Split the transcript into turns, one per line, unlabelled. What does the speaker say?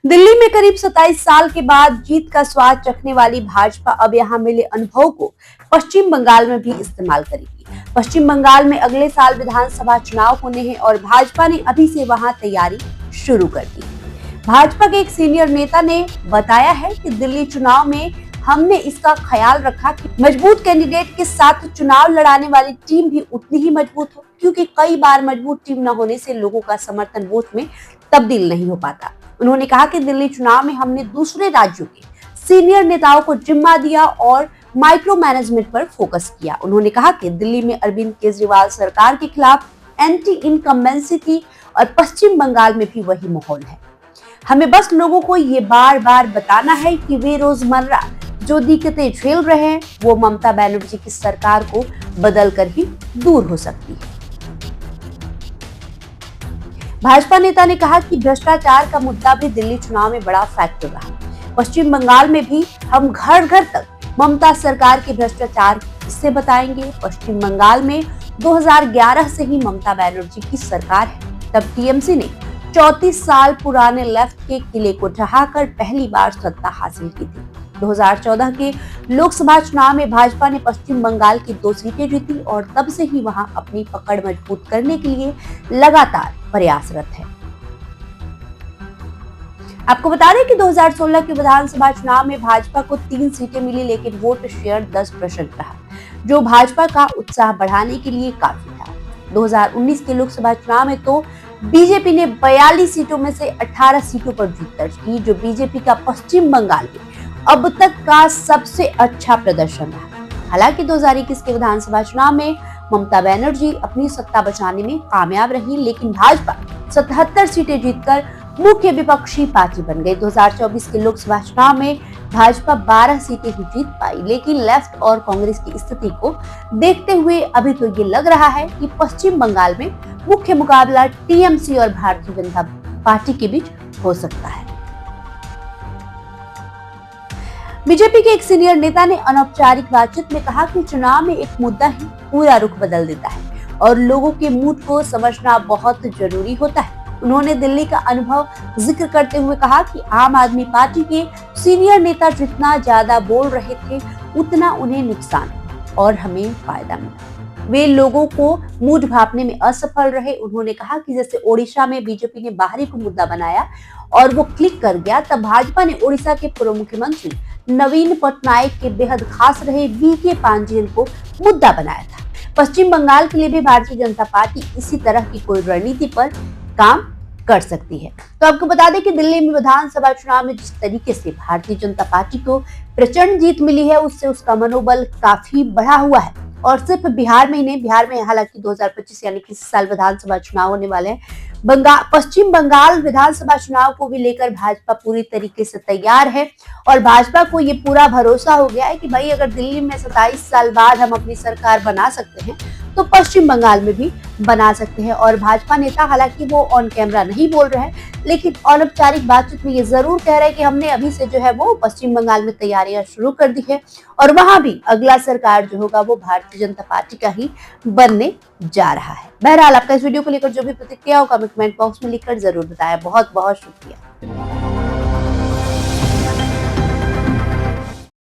दिल्ली में करीब 27 साल के बाद जीत का स्वाद चखने वाली भाजपा अब यहां मिले अनुभव को पश्चिम बंगाल में भी इस्तेमाल करेगी। पश्चिम बंगाल में अगले साल विधानसभा चुनाव होने हैं और भाजपा ने अभी से वहां तैयारी शुरू कर दी है। भाजपा के एक सीनियर नेता ने बताया है कि दिल्ली चुनाव में हमने इसका ख्याल रखा कि मजबूत कैंडिडेट के साथ चुनाव लड़ाने वाली टीम भी उतनी ही मजबूत हो, क्योंकि कई बार मजबूत टीम न होने से लोगों का समर्थन वोट में तब्दील नहीं हो पाता। उन्होंने कहा कि दिल्ली चुनाव में हमने दूसरे राज्यों के सीनियर नेताओं को जिम्मा दिया और माइक्रो मैनेजमेंट पर फोकस किया। उन्होंने कहा कि दिल्ली में अरविंद केजरीवाल सरकार के खिलाफ एंटी इनकम्बेंसी थी और पश्चिम बंगाल में भी वही माहौल है। हमें बस लोगों को ये बार बार बताना है कि वे रोजमर्रा जो दिक्कतें झेल रहे हैं वो ममता बनर्जी की सरकार को बदलकर ही दूर हो सकती है। भाजपा नेता ने कहा कि भ्रष्टाचार का मुद्दा भी दिल्ली चुनाव में बड़ा फैक्टर रहा। पश्चिम बंगाल में भी हम घर घर तक ममता सरकार के भ्रष्टाचार किससे बताएंगे। पश्चिम बंगाल में 2011 से ही ममता बनर्जी की सरकार है। तब टीएमसी ने 34 साल पुराने लेफ्ट के किले को ढहाकर पहली बार सत्ता हासिल की थी। 2014 के लोकसभा चुनाव में भाजपा ने पश्चिम बंगाल की 2 सीटें जीती और तब से ही वहां अपनी पकड़ मजबूत करने के लिए लगातार प्रयासरत है। आपको बता दें कि 2016 के विधानसभा चुनाव में भाजपा को 3 सीटें मिली, लेकिन वोट शेयर 10% रहा, जो भाजपा का उत्साह बढ़ाने के लिए काफी था। 2019 के लोकसभा चुनाव में तो बीजेपी ने 42 सीटों में से 18 सीटों पर जीत दर्ज की, जो बीजेपी का पश्चिम बंगाल में अब तक का सबसे अच्छा प्रदर्शन रहा। हालांकि 2021 के विधानसभा चुनाव में ममता बनर्जी अपनी सत्ता बचाने में कामयाब रही, लेकिन भाजपा 77 सीटें जीतकर मुख्य विपक्षी पार्टी बन गई। 2024 के लोकसभा चुनाव में भाजपा 12 सीटें ही जीत पाई, लेकिन लेफ्ट और कांग्रेस की स्थिति को देखते हुए अभी तो ये लग रहा है कि पश्चिम बंगाल में मुख्य मुकाबला टीएमसी और भारतीय जनता पार्टी के बीच हो सकता है। बीजेपी के एक सीनियर नेता ने अनौपचारिक बातचीत में कहा कि चुनाव में एक मुद्दा ही पूरा रुख बदल देता है और लोगों के मूड को समझना बहुत जरूरी होता है। उन्होंने दिल्ली का अनुभव जिक्र करते हुए कहा कि आम आदमी पार्टी के सीनियर नेता जितना ज्यादा बोल रहे थे उतना उन्हें नुकसान और हमें फायदा मिला। वे लोगों को मूड भांपने में असफल रहे। उन्होंने कहा कि जैसे ओडिशा में बीजेपी ने बाहरी को मुद्दा बनाया और वो क्लिक कर गया, तब भाजपा ने ओडिशा के पूर्व मुख्यमंत्री नवीन पटनायक के बेहद खास रहे वीके पांडियन को मुद्दा बनाया था। पश्चिम बंगाल के लिए भी भारतीय जनता पार्टी इसी तरह की कोई रणनीति पर काम कर सकती है। तो आपको बता दें कि दिल्ली में विधानसभा चुनाव में जिस तरीके से भारतीय जनता पार्टी को प्रचंड जीत मिली है, उससे उसका मनोबल काफी बढ़ा हुआ है। और सिर्फ बिहार में ही नहीं, बिहार में हालांकि 2025 यानी कि इस साल विधानसभा चुनाव होने वाले हैं। पश्चिम बंगाल विधानसभा चुनाव को भी लेकर भाजपा पूरी तरीके से तैयार है और भाजपा को ये पूरा भरोसा हो गया है कि भाई अगर दिल्ली में 27 साल बाद हम अपनी सरकार बना सकते हैं तो पश्चिम बंगाल में भी बना सकते हैं। और भाजपा नेता हालांकि वो ऑन कैमरा नहीं बोल रहे हैं, लेकिन अनौपचारिक बातचीत में ये जरूर कह रहे हैं कि हमने अभी से जो है वो पश्चिम बंगाल में तैयारियां शुरू कर दी है और वहां भी अगला सरकार जो होगा वो भारतीय जनता पार्टी का ही बनने जा रहा है। बहरहाल आपका इस वीडियो को लेकर जो भी प्रतिक्रिया हो कमेंट बॉक्स में लिखकर जरूर बताएं। बहुत बहुत शुक्रिया।